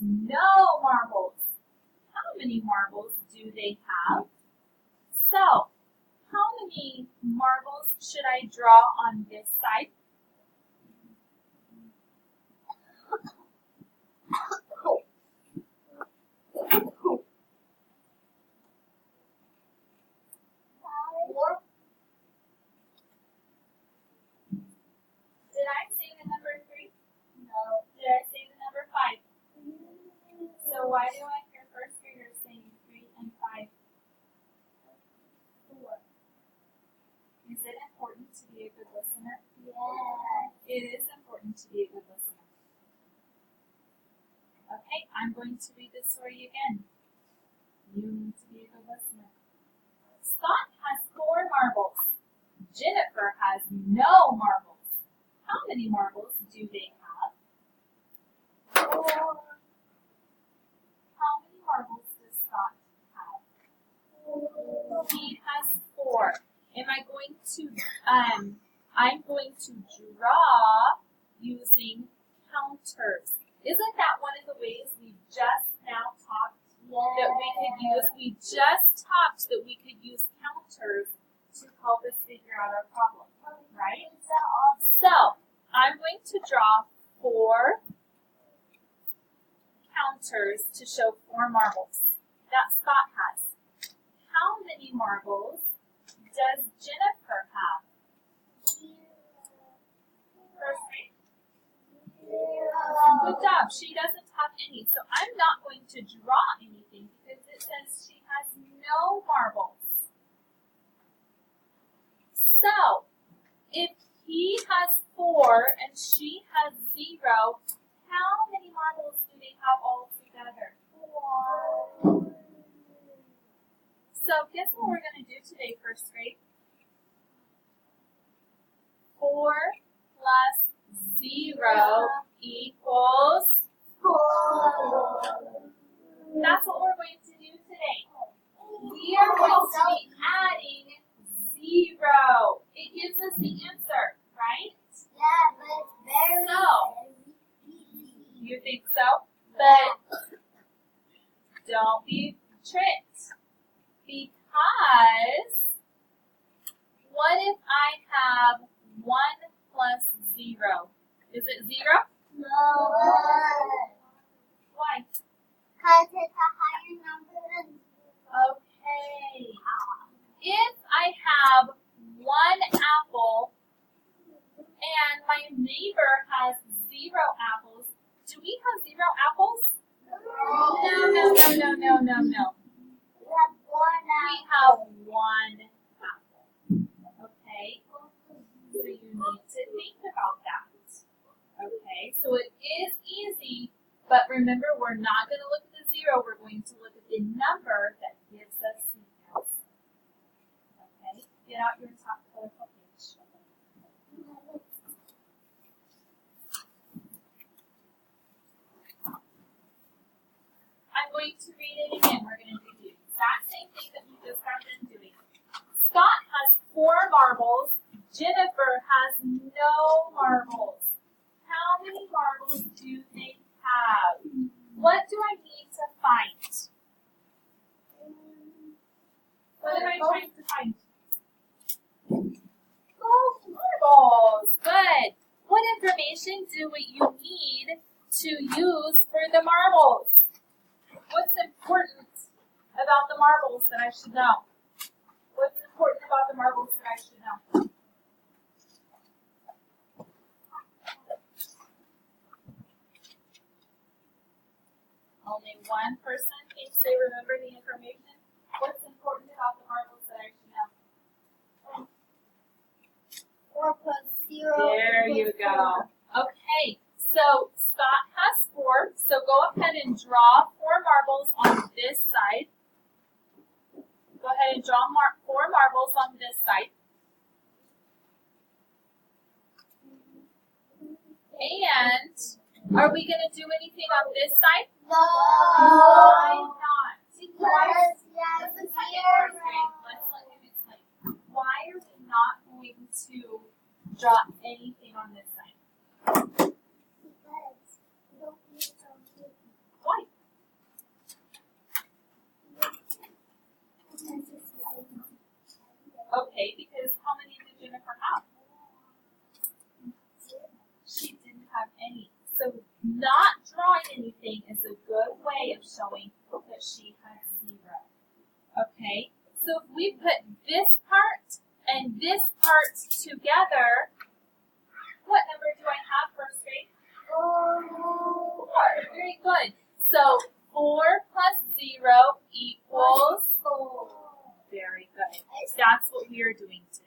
no marbles. How many marbles do they have? So, how many marbles should I draw on this side? Four. Did I say the number 3? No. Did I say the number 5? So why do I hear first graders saying 3 and 5? 4. Is it important to be a good listener? Yes. It is important to be a good listener. Okay, I'm going to read this story again. You need to be a good listener. Scott has 4 marbles. Jennifer has no marbles. How many marbles do they have? 4. How many marbles does Scott have? 4. He has 4. I'm going to draw using counters. Isn't that one of the ways we just now talked that we could use? We just talked that we could use counters to help us figure out our problem, right? So, I'm going to draw 4 counters to show 4 marbles that Scott has. How many marbles does Jennifer have? First grade? Good job. She doesn't have any. So I'm not going to draw anything because it says she has no marbles. So if he has 4 and she has 0, how many marbles do they have all together? 4. So guess what we're going to do today, first grade? 4 plus 0 equals 4. That's what we're going to do today. We are going to be adding 0. It gives us the answer, right? Yeah, but it's very easy. You think so? But don't be tricked. Because what if I have 1 plus 0? Is it 0? No. Why? Because it's a higher number than 0. Okay. If I have 1 apple and my neighbor has 0 apples, do we have 0 apples? No. We have 1 We apple. have 1 apple. Okay? So you need to think about that. Okay? So it is easy, but remember we're not going to look at the 0, we're going to look at the number that gives us the answer. Okay? Get out your top colorful page. I'm going to read it again. We're going to do the exact same thing that we just got done doing. Scott has 4 marbles. Jennifer has no marbles. How many marbles do they have? What do I need to find? What am I trying to find? Oh, marbles. Good. What information do you need to use for the marbles? What's important about the marbles that I should know? What's important about the marbles that I should know? Only one person thinks they remember the information. What's important about the marbles that I should know? 4 plus 0. There you go. Okay, so Scott has 4, so go ahead and draw 4 marbles on this side. Go ahead and draw 4 marbles on this side. And are we going to do anything on this side? No. Why not? Because This is second grade. Let's let him explain. Why are we not going to draw anything on this side? Because we don't need to. Why Okay, because how many did Jennifer have? She didn't have any. So not drawing anything is a good way of showing that she has 0. Okay, so if we put this part and this part together, what number do I have first grade? 4. Very good. So 4 plus 0 equals 4. Very good. That's what we are doing today.